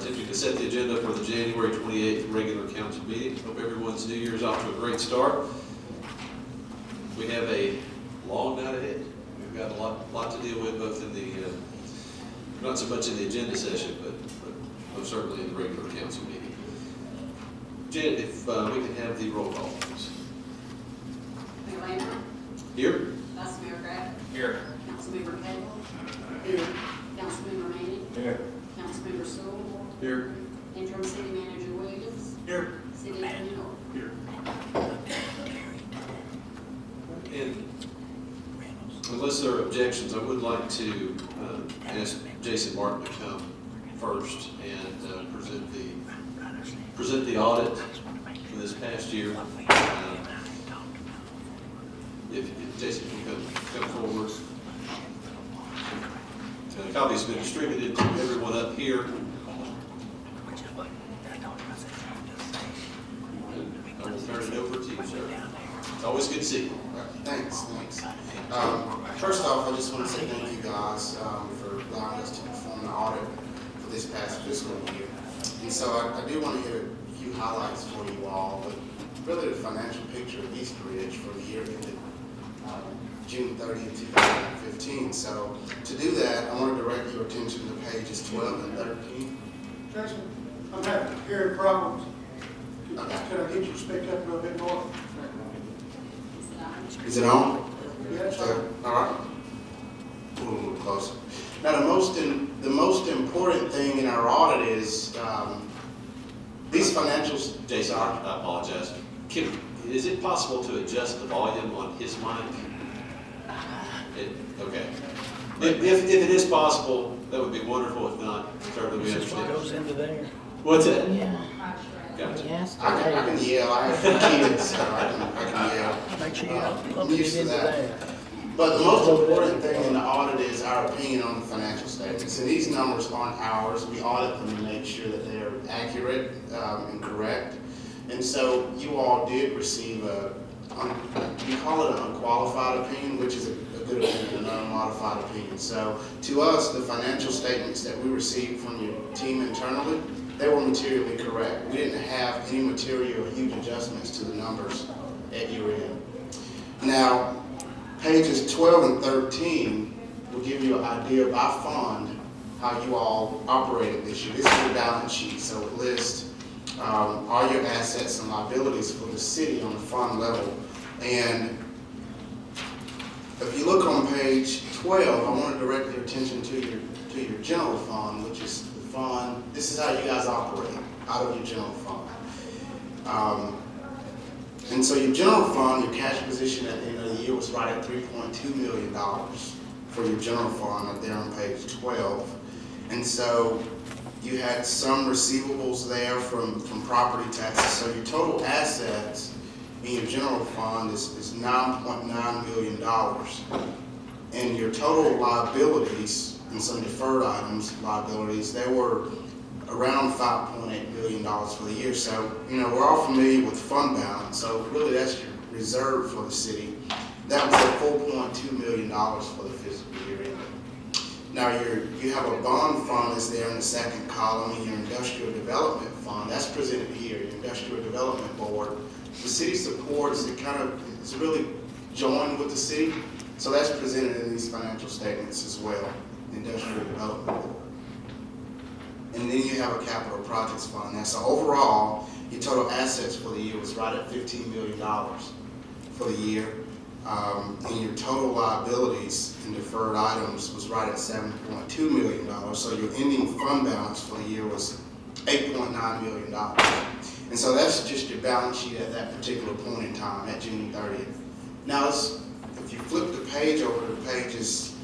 attempting to set the agenda for the January 28th regular council meeting. Hope everyone's New Year's off to a great start. We have a long night ahead. We've got a lot to deal with, both in the, not so much in the agenda session, but most certainly in the regular council meeting. Janet, if we can have the roll call, please. Mayor Lambert. Here. Vice Mayor Graff. Here. Councilmember Cagle. Here. Councilmember Manning. Here. Councilmember Sewell. Here. Interim City Manager Williams. Here. City Attorney Norton. Here. And unless there are objections, I would like to ask Jason Martin to come first and present the audit for this past year. If Jason can come forward. The copy's been distributed to everyone up here. I will turn it over to you, sir. It's always good to see you. Thanks. First off, I just want to say thank you guys for allowing us to perform the audit for this past fiscal year. And so I do want to hit a few highlights for you all, but really the financial picture of East Ridge for the year ended June 30th, 2015. So to do that, I want to direct your attention to pages 12 and 13. Jason, I'm having hearing problems. Okay. Can I get you to speak up a little bit more? Is it on? Yes, sir. All right. A little closer. Now, the most important thing in our audit is these financials. Jason, I apologize. Is it possible to adjust the volume on his mic? Okay. If it is possible, that would be wonderful. If not, certainly we understand. Goes into there. What's that? Yeah. Gotcha. Yes. I can yell. I have kids, so I can yell. Make sure you're I'm pumping used it to into that. there. But the most important thing in the audit is our opinion on the financial statements. And these numbers aren't ours. We audit them to make sure that they're accurate and correct. And so you all did receive we call it an unqualified opinion, which is a good opinion, an unmodified opinion. So to us, the financial statements that we received from your team internally, they were materially correct. We didn't have any material or huge adjustments to the numbers at year end. Now, pages 12 and 13 will give you an idea by fund how you all operated this year. This is your balance sheet, so it lists all your assets and liabilities for the city on the fund level. And if you look on page 12, I want to direct your attention to your general fund, which is the fund. This is how you guys operate out of your general fund. And so your general fund, your cash position at the end of the year was right at $3.2 million for your general fund up there on page 12. And so you had some receivables there from property taxes. So your total assets in your general fund is $9.9 million. And your total liabilities and some deferred items, liabilities, they were around $5.8 million for the year. So, we're all familiar with fund balance. So really that's your reserve for the city. That was at $4.2 million for the fiscal year ending. Now you have a bond fund that's there in the second column, and your industrial development fund, that's presented here, your industrial development board. The city supports, it's really joined with the city. So that's presented in these financial statements as well, the industrial development board. And then you have a capital projects fund there. So overall, your total assets for the year was right at $15 million for the year. And your total liabilities and deferred items was right at $7.2 million. So your ending fund balance for the year was $8.9 million. And so that's just your balance sheet at that particular point in time, at June 30th. Now, if you flip the page over to pages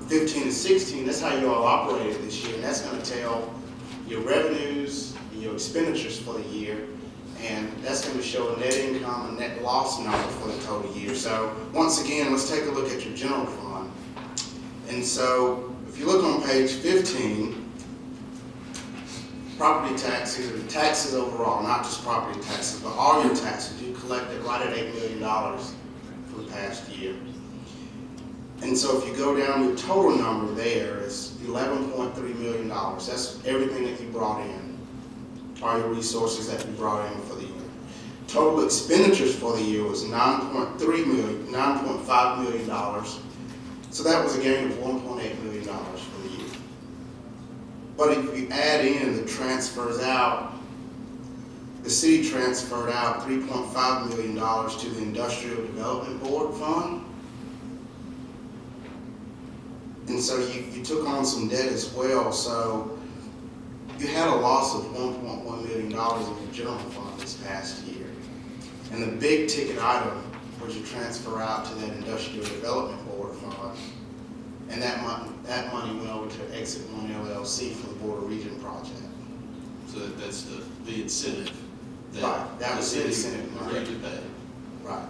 15 and 16, that's how you all operated this year, and that's going to tell your revenues and your expenditures for the year, and that's going to show a net income and net loss number for the total year. So once again, let's take a look at your general fund. And so if you look on page 15, property taxes, or taxes overall, not just property taxes, but all your taxes, you collected right at $8 million for the past year. And so if you go down, your total number there is $11.3 million. That's everything that you brought in, all your resources that you brought in for the year. Total expenditures for the year was $9.5 million. So that was a gain of $1.8 million for the year. But if you add in the transfers out, the city transferred out $3.5 million to the Industrial Development Board Fund. And so you took on some debt as well, so you had a loss of $1.1 million in your general fund this past year. And the big ticket item was you transfer out to that Industrial Development Board Fund, and that money went over to Exit One LLC for the Board of Region project. So that's the incentive. Right, that was the incentive money. Agreed to pay. Right.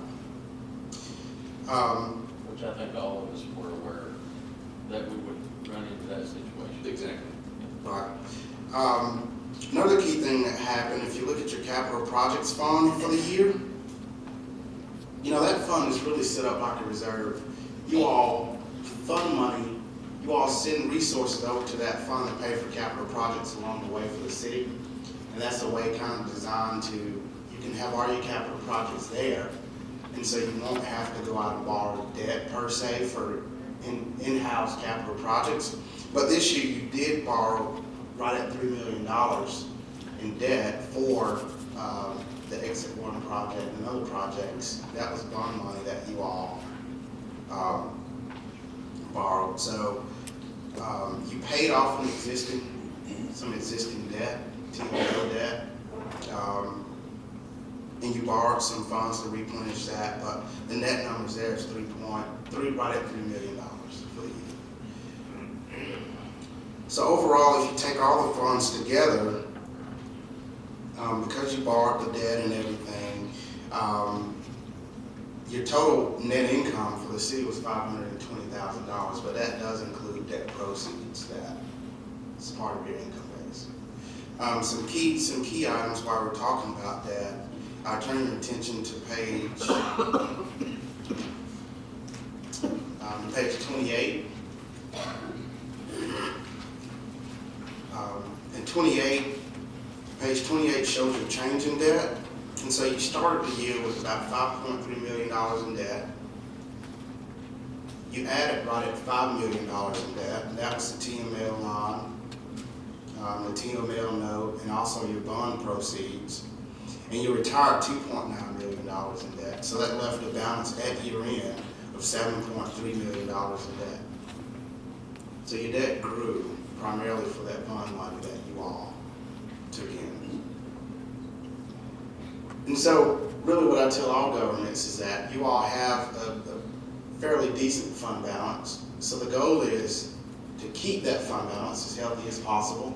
Which I think all of us were aware that we would run into that situation. Exactly. Right. Another key thing that happened, if you look at your capital projects fund for the year, you know, that fund is really set up like a reserve. You all fund money, you all send resources over to that fund to pay for capital projects along the way for the city. And that's the way kind of designed to, you can have all your capital projects there. And so you won't have to go out and borrow debt per se for in-house capital projects. But this year you did borrow right at $3 million in debt for the Exit One project and other projects. That was bond money that you all borrowed. So you paid off some existing debt, TML debt, and you borrowed some funds to replenish that. But the net numbers there is right at $3 million for the year. So overall, if you take all the funds together, because you borrowed the debt and everything, your total net income for the city was $520,000, but that does include debt proceeds. That's part of your income base. Some key items while we're talking about that. I turn your attention to page 28. And page 28 shows your change in debt. And so you started the year with about $5.3 million in debt. You added right at $5 million in debt, and that was the TML line, the TML note, and also your bond proceeds. And you retired $2.9 million in debt. So that left a balance at year end of $7.3 million in debt. So your debt grew primarily for that bond money that you all took in. And so really what I tell all governments is that you all have a fairly decent fund balance. So the goal is to keep that fund balance as healthy as possible,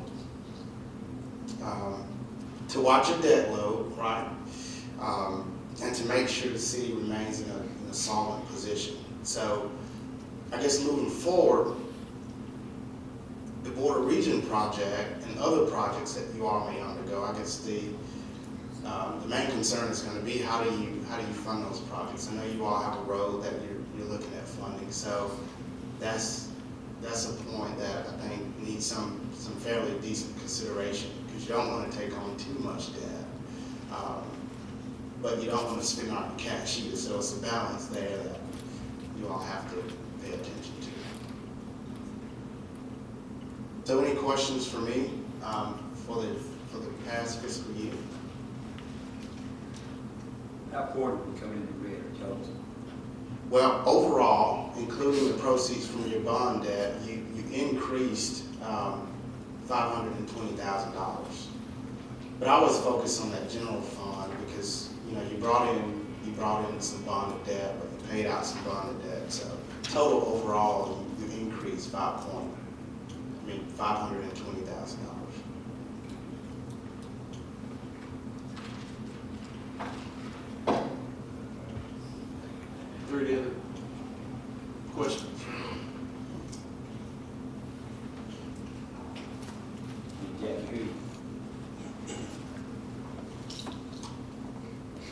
to watch your debt load, right? And to make sure the city remains in a solid position. So I guess moving forward, the Board of Region project and other projects that you all may undergo, I guess the main concern is going to be how do you fund those projects? I know you all have a road that you're looking at funding, so that's a point that I think needs some fairly decent consideration, because you don't want to take on too much debt, but you don't want to spend out your cash either. So it's a balance there that you all have to pay attention to. So any questions for me for the past fiscal year? How far did we come in the red, Charles? Well, overall, including the proceeds from your bond debt, you increased $520,000. But I was focused on that general fund because you brought in some bonded debt, but you paid out some bonded debt. So total overall, you increased $520,000. Are there any other questions? Jackie, who?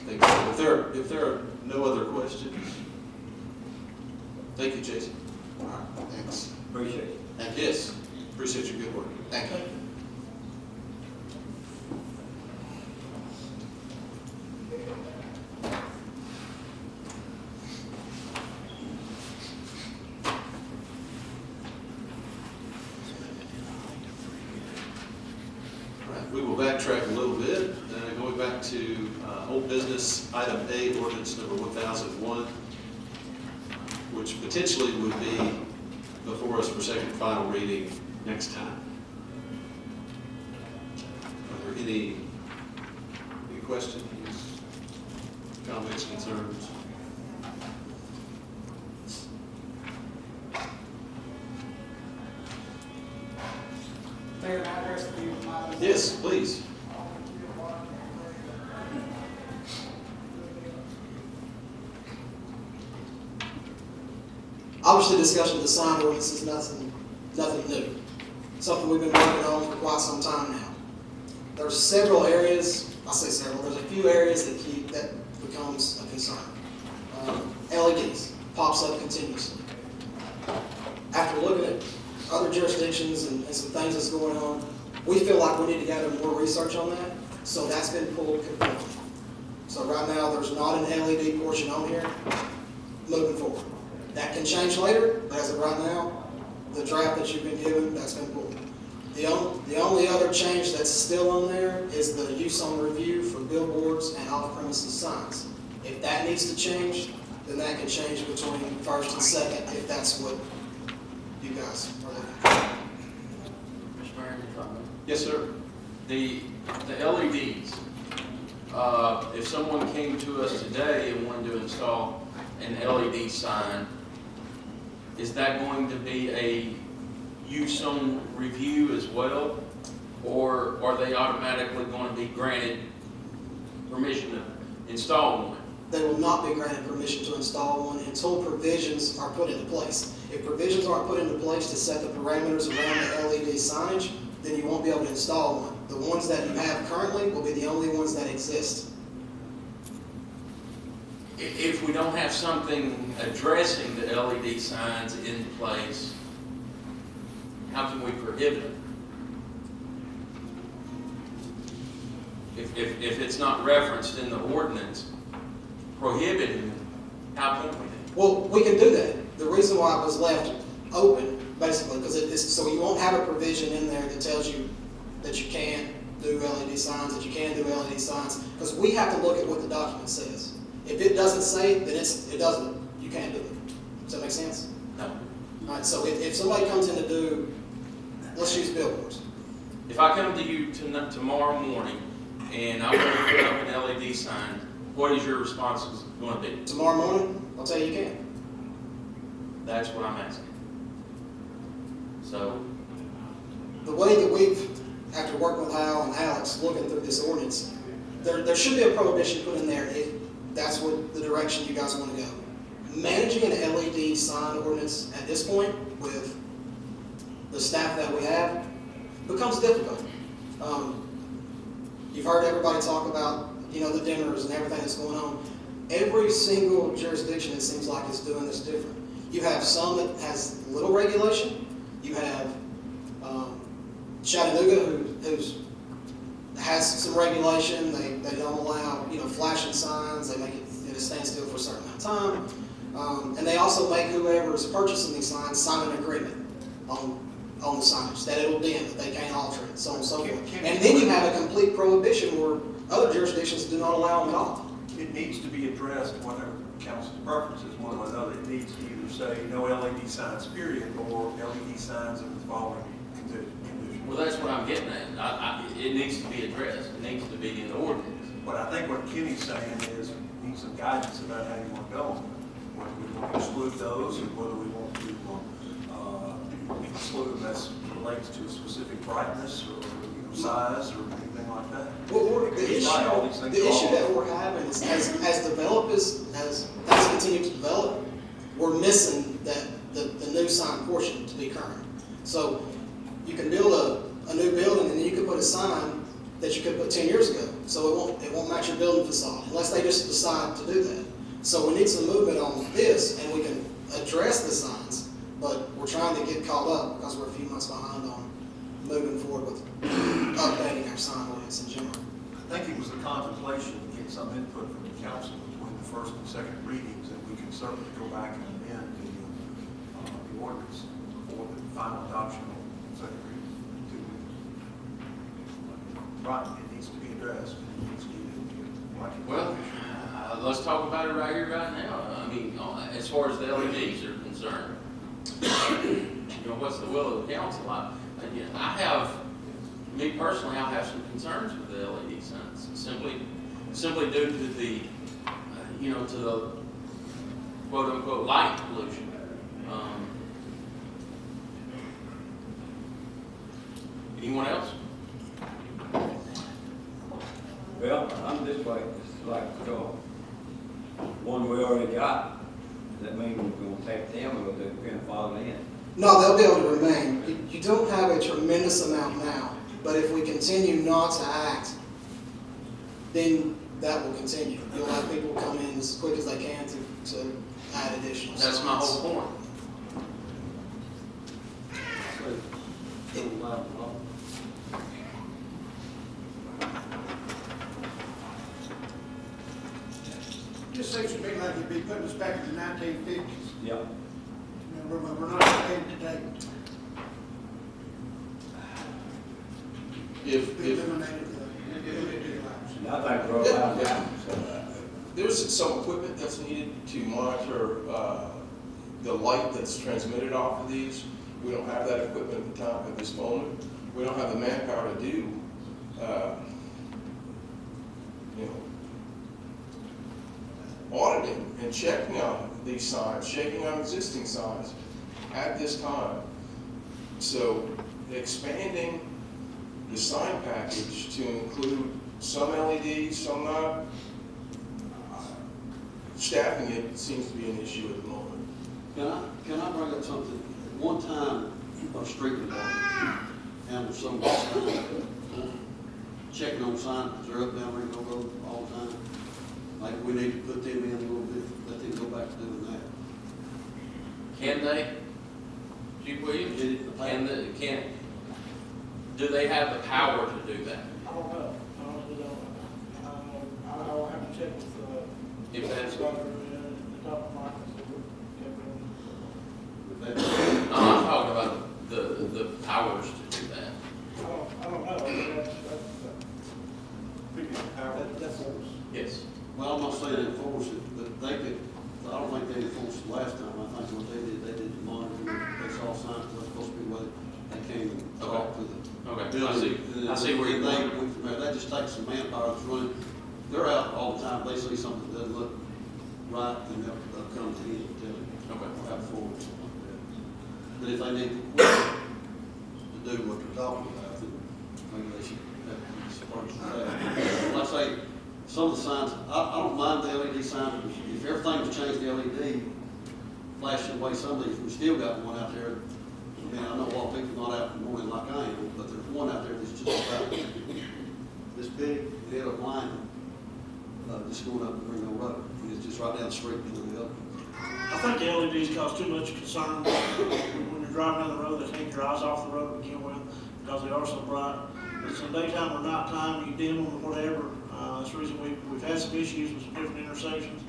Thank you. If there are no other questions, thank you, Jason. All right, thanks. Appreciate it. Thank you. Yes, appreciate your good work. Thank you. All right, we will backtrack a little bit, going back to old business, item A, ordinance number 1001, which potentially would be before us for second and final reading next time. Are there any questions, comments, concerns? Mayor, can I address the items? Yes, please. Obviously, discussion of the sign ordinance is nothing new. Something we've been working on for quite some time now. There's several areas, I say several, there's a few areas that becomes a concern. LEDs, pops up continuously. After looking at other jurisdictions and some things that's going on, we feel like we need to gather more research on that, so that's been pulled completely. So right now, there's not an LED portion on here moving forward. That can change later, but as of right now, the draft that you've been given, that's been pulled. The only other change that's still on there is the use on review for billboards and off-premises signs. If that needs to change, then that can change between first and second, if that's what you guys are looking for. Mr. Mayor, any comment? Yes, sir. The LEDs, if someone came to us today and wanted to install an LED sign, is that going to be a use on review as well? Or are they automatically going to be granted permission to install one? They will not be granted permission to install one until provisions are put into place. If provisions aren't put into place to set the parameters around the LED signage, then you won't be able to install one. The ones that you have currently will be the only ones that exist. If we don't have something addressing the LED signs in place, how can we prohibit them? If it's not referenced in the ordinance prohibiting them, how can we? Well, we can do that. The reason why it was left open, basically, because so you won't have a provision in there that tells you that you can't do LED signs, that you can do LED signs, because we have to look at what the document says. If it doesn't say, then it doesn't, you can't do it. Does that make sense? No. All right, so if somebody comes in to do, let's use billboards. If I come to you tomorrow morning and I want to put up an LED sign, what is your response going to be? Tomorrow morning, I'll tell you you can. That's what I'm asking. So, The way that we've, after working with Hal and Alex, looking through this ordinance, there should be a prohibition put in there if that's what the direction you guys want to go. Managing an LED sign ordinance at this point with the staff that we have becomes difficult. You've heard everybody talk about, the dimmers and everything that's going on. Every single jurisdiction, it seems like, is doing this different. You have some that has little regulation. You have Chattanooga, who's has some regulation. They don't allow, flashing signs. They make it stand still for a certain amount of time. And they also make whoever is purchasing these signs sign an agreement on the signage, that it'll dim, that they can't alter it, so on and so forth. And then you have a complete prohibition where other jurisdictions do not allow them at all. It needs to be addressed, whatever council's preference is, one way or another. It needs to either say no LED signs, period, or LED signs of the following conditions. well, that's what I'm getting at. It needs to be addressed. It needs to be in the ordinance. But I think what Kenny's saying is, we need some guidance about how you want to go. Whether we want to exclude those, or whether we want to exclude them as relates to a specific brightness, or size, or anything like that. Well, the He's right, all these things are issue all- that we're having is as developers, as things continue to develop, we're missing the new sign portion to be current. So you can build a new building and then you can put a sign that you could put 10 years ago. So it won't match your building facade unless they just decide to do that. So we need some movement on this and we can address the signs, but we're trying to get caught up because we're a few months behind on moving forward with updating our sign ordinance in general. I think it was the contemplation to get some input from the council between the first and second readings, and we can certainly go back and amend the ordinance for the final adoption on second reading. in 2 weeks. Right, it needs to be addressed, it needs to be, Well, let's talk about it right here, right now. I mean, as far as the LEDs are concerned, you know, what's the will of the council? Me personally, I have some concerns with the LED signs, simply due to the, to the quote-unquote light pollution. Anyone else? Well, I'm this way, it's like, one we already got, does that mean we're gonna take them or they're gonna follow in? No, they'll be able to remain. You don't have a tremendous amount now, but if we continue not to act, then that will continue. You'll have people come in as quick as they can to add additional signs. That's my whole point. Just seems to me like you'd be putting us back in the 1950s. Yeah. We're not paying today. We eliminated the lights. And I think we're all out now, so. There's some equipment that's needed to monitor the light that's transmitted off of these. We don't have that equipment at this moment. We don't have the manpower to do, auditing and checking on these signs, checking on existing signs at this time. So expanding the sign package to include some LEDs, some not, staffing it seems to be an issue at the moment. Can I bring up something? One time, our street department handled some of the signs, checking on signs, they're up down Ringo Road all the time. Like, we need to put them in a little bit, let them go back to doing that. Can they? Chief Williams? Did it in the past. Do they have the power to do that? I don't know. I honestly don't. I will have to check with, If that's, the top of my I'm talking about the powers to do that. I don't know. That's Yes. Well, I'm not saying enforce it, but they could, I don't think they enforced it last time. I think what they did monitor, they saw signs that were supposed to be where they came and talked to the Okay, building. I see where you're going. They just take some manpower that's running, they're out all the time, they see something that doesn't look right, then they'll come to you and tell you. Okay. Or have forward, something like that. But if they need to do what they're talking about, then maybe they should have support that. Like I say, some of the signs, I don't mind the LED signs, if everything was changed to LED, flashing away some of these, we still got one out there. I mean, I know a lot of people not out in the morning like I am, but there's one out there that's just about this big, head of line, just going up the Ringo Road, and it's just right down the street from the other. I think the LEDs cause too much concern. When you're driving down the road, they take your eyes off the road to begin with, because they are so bright. It's in daytime or nighttime, you dim them or whatever. That's the reason we've had some issues with some different intersections.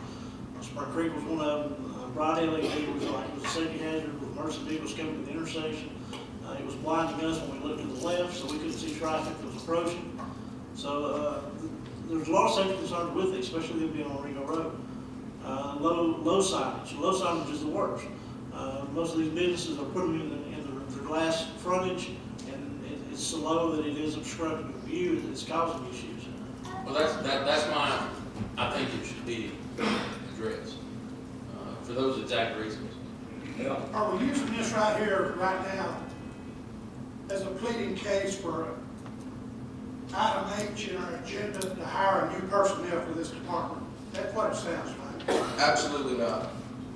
Spring Creek was one of them. Bright LED was like, it was a safety hazard with emergency vehicles coming to the intersection. It was blinding us when we looked to the left, so we couldn't see traffic that was approaching. So, there's a lot of safety concerns with it, especially them being on Ringo Road. Low signage. Low signage is the worst. Most of these businesses are putting them in their glass frontage, and it's so low that it is obstructing the view, and it's causing issues. Well, that's why I think it should be addressed, for those exact reasons. Yeah. Are we using this right here, right now, as a pleading case for item H in our agenda to hire a new personnel for this department? That's what it sounds like. Absolutely not.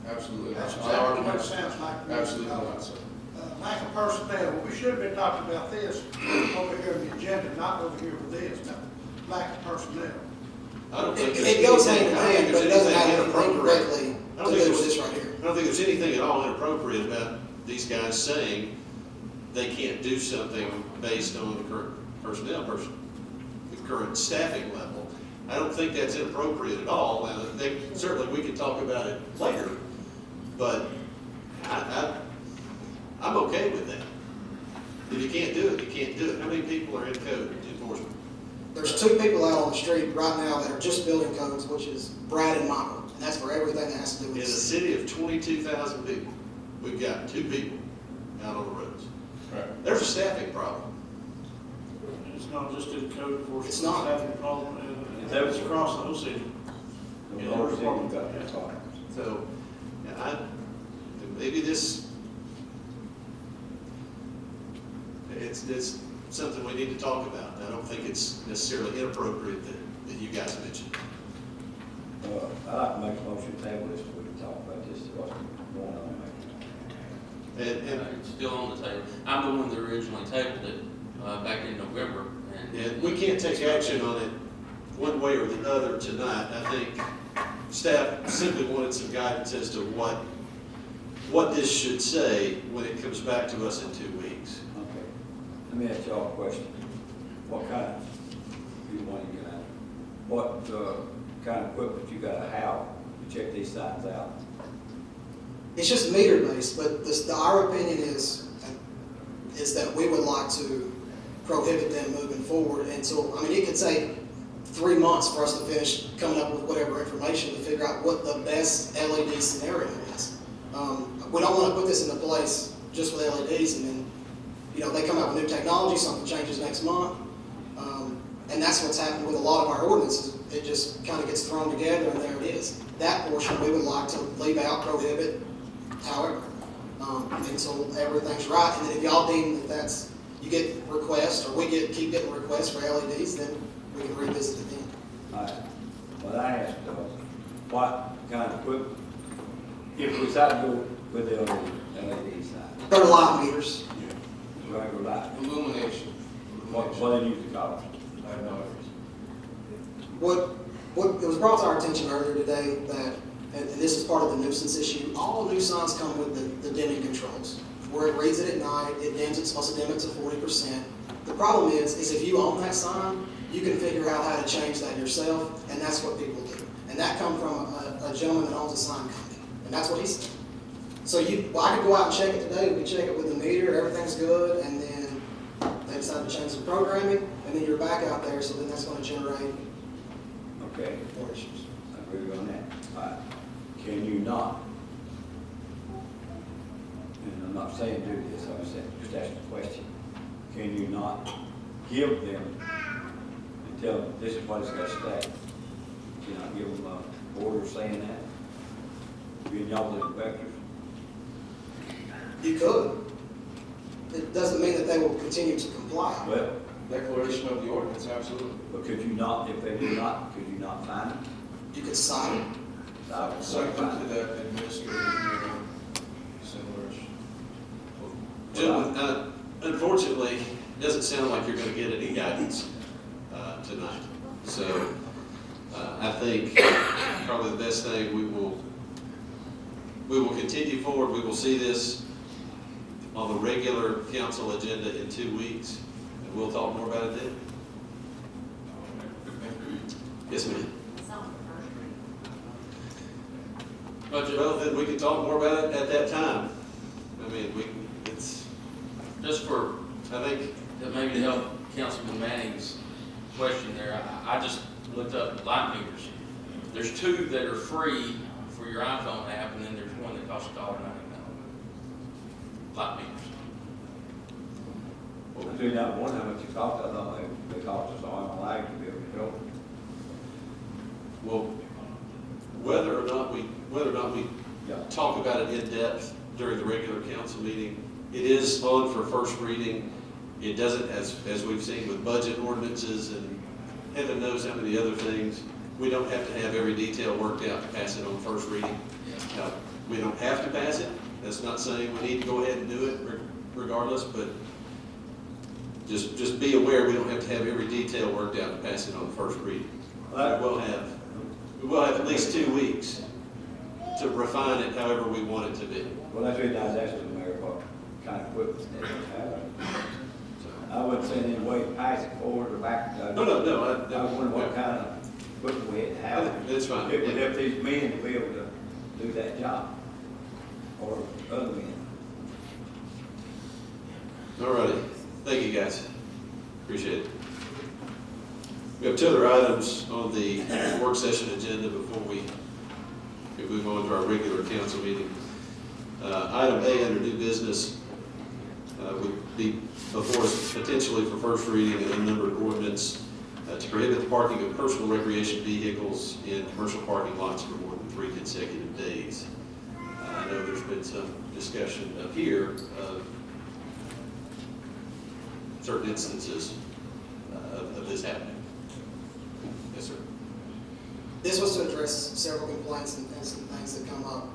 Absolutely not. That's exactly what it sounds like. to me. Absolutely not, sir. Lack of personnel. Well, we should have been talking about this over here in the agenda, not over here with this. Now, lack of personnel. I don't think It goes hand in hand, but it doesn't have anything inappropriate. directly I to don't think do with there's this right here. I don't think there's anything at all inappropriate about these guys saying they can't do something based on the current personnel the current staffing level. I don't think that's inappropriate at all, and certainly we can talk about it later, but I'm okay with that. If you can't do it, you can't do it. How many people are in code enforcement? There's 2 people out on the street right now that are just building codes, which is Brad and Michael, and that's for everything that has to do In with a the city of 22,000 people, we've got 2 people out on the roads. There's a staffing problem. It's not just in code enforcement. It's not. Having a problem, and It's it's across the whole city. The whole city got that far. So, maybe it's something we need to talk about. I don't think it's necessarily inappropriate that you guys mentioned. I'd like to make a motion to table this, so we can talk about this, what's going on. And It's still on the table. I'm the one that originally tabled it, back in November, and. we can't take action on it one way or the other tonight. I think staff simply wanted some guidance as to what this should say when it comes back to us in 2 weeks. Okay. Let me ask y'all a question. What kind of, you want to get out, what kind of equipment you gotta have to check these signs out? It's just meter based, but our opinion is that we would like to prohibit them moving forward until, I mean, it could take 3 months for us to finish coming up with whatever information to figure out what the best LED scenario is. We don't want to put this into place just with LEDs and then, they come out with new technology, something changes next month. And that's what's happened with a lot of our ordinances. It just kind of gets thrown together and there it is. That portion we would like to leave out, prohibit, however, until everything's right. And then if y'all deem that you get requests, or keep getting requests for LEDs, then we can revisit it then. All right. What I asked was, what kind of equipment, if we decide to go with the LED sign, They're light meters. regular light, Illumination. what they use to call it? I have no idea. What it was brought to our attention earlier today that, and this is part of the nuisance issue, all new signs come with the dimming controls. Where it reads it at night, it dims, it's supposed to dim it to 40%. The problem is if you own that sign, you can figure out how to change that yourself, and that's what people do. And that comes from a gentleman that owns a sign company, and that's what he said. So I could go out and check it today, we could check it with the meter, everything's good, and then they decide to change the programming, and then you're back out there, so then that's gonna generate Okay, more issues. I agree on that. All right. Can you not, and I'm not saying do this, I'm just asking a question. Can you not give them and tell them this is what it's got to stay? Can you not give them an order saying that? Being y'all the inspectors? You could. It doesn't mean that they will continue to comply. Well, Declaration of the ordinance, absolutely. but could you not, if they do not, could you not find them? You could cite it. I would Subject find to them. that administrative, similar. Gentlemen, unfortunately, it doesn't sound like you're going to get any guidance tonight. So I think probably the best thing, we will continue forward. We will see this on the regular council agenda in 2 weeks, and we'll talk more about it then. Yes, ma'am. It's on the first reading. Budget, Well, then we can talk more about it at that time. I mean, just for, I think, maybe to help Councilman Manning's question there, I just looked up light meters. There's 2 that are free for your iPhone app, and then there's one that costs $1.99. Light meters. Well, we do not wonder how much it costs. I thought they cost us arm and leg to be able to go. well, whether or not we Yeah. talk about it in depth during the regular council meeting, it is on for first reading. It doesn't, as we've seen with budget ordinances and heaven knows how many other things, we don't have to have every detail worked out to pass it on first reading. Now, we don't have to pass it. That's not saying we need to go ahead and do it regardless, but just be aware we don't have to have every detail worked out to pass it on the first reading. We will have at least 2 weeks to refine it however we want it to be. Well, that's the reason I was asking the mayor, kind of equipment that they have. I wouldn't say in any way pass it forward or back. No, no, I was wondering what kind of equipment we had to have. That's fine. It would help these men to be able to do that job, or other men. All righty, thank you guys, appreciate it. We have 2 other items on the work session agenda before we move on to our regular council meeting. Item A under new business would be before us potentially for first reading an unnumbered ordinance to prohibit the parking of personal recreation vehicles in commercial parking lots for more than 3 consecutive days. I know there's been some discussion up here of certain instances of this happening. Yes, sir. This was to address several complaints and some things that come up.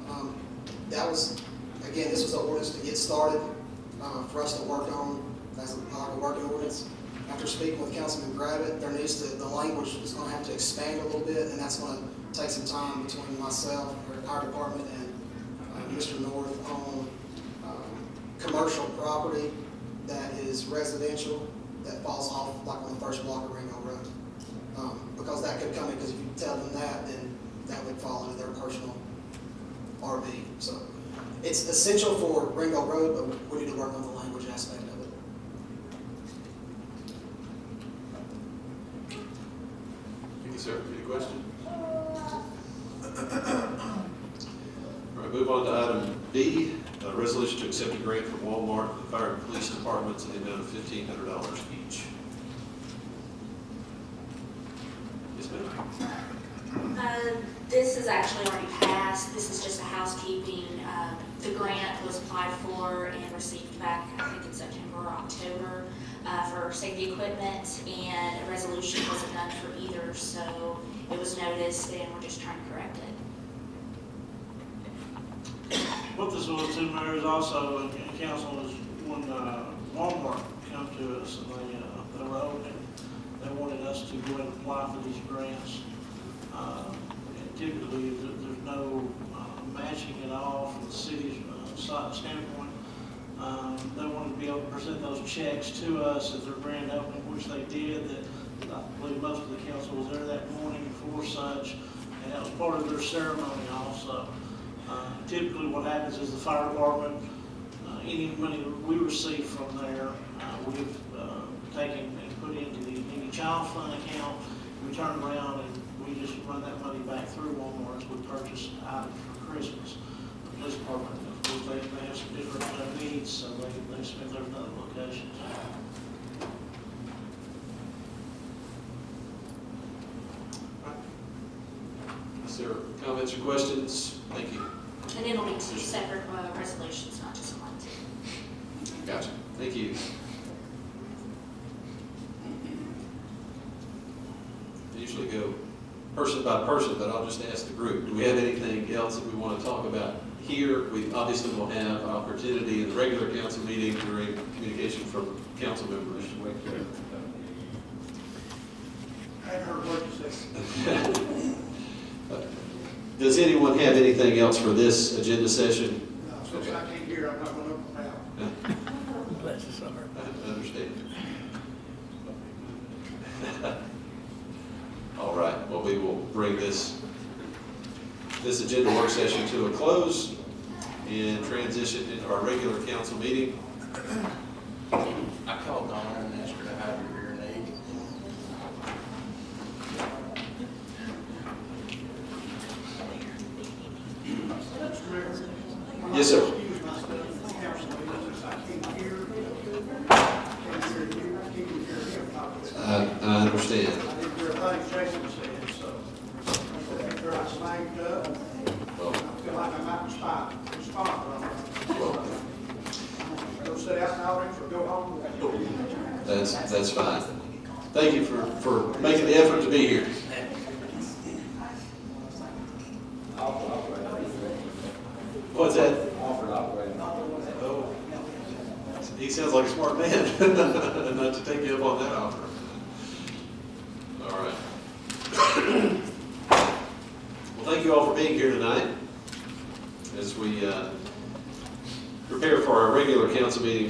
That was, again, this was an ordinance to get started, for us to work on as a working ordinance. After speaking with Councilman Gravitt, the language is gonna have to expand a little bit, and that's gonna take some time between myself, or our department, and Mr. North on, commercial property that is residential, that falls off like on the first block of Ringo Road. Because that could come in, because if you tell them that, then that would fall into their personal RV. So it's essential for Ringo Road, but we need to work on the language aspect of it. Thank you, sir. Any questions? All right, move on to item B, a resolution to accept a grant from Walmart for the fire and police departments in the amount of $1,500 each. Yes, ma'am. This is actually already passed. This is just a housekeeping. The grant was applied for and received back, I think in September or October, for safety equipment, and a resolution wasn't done for either, so it was noticed and we're just trying to correct it. What this was, Tim, Mayor, is also, and council, is when Walmart come to us and they were opening, they wanted us to go ahead and apply for these grants. And typically, there's no matching at all from the city's standpoint. They wanted to be able to present those checks to us at their grand opening, which they did. That I believe most of the council was there that morning for such, and that was part of their ceremony also. Typically what happens is the fire department, any money that we receive from there, we've taken and put into the Needy Child Fund account. We turn around and we just run that money back through Walmart as we purchase items for Christmas. The police department, of course, they have some different needs, so they spend theirs in other locations. Is there comments or questions? Thank you. And it'll be 2 separate resolutions, not just one. Gotcha. Thank you. I usually go person by person, but I'll just ask the group. Do we have anything else that we want to talk about here? We obviously will have opportunity in the regular council meeting during communication from council members. I heard what you said. Does anyone have anything else for this agenda session? Since I can't hear, I'm not going to open my mouth. Bless his heart. I understand. All right, well, we will bring this agenda work session to a close and transition into our regular council meeting. I called Donna and asked her to have your hearing aid. Yes, sir. Excuse myself, council, since I can't hear you, I can't hear him talking. I understand. I didn't hear a thing Jason said, so after I slanked up, Well, I feel like I'm out of spot, well, go sit out in the audience or go home. that's fine. Thank you for making the effort to be here. What's that? Offered operating. Oh, he sounds like a smart man, not to take you up on that offer. All right. Well, thank you all for being here tonight as we prepare prepare for our regular council meeting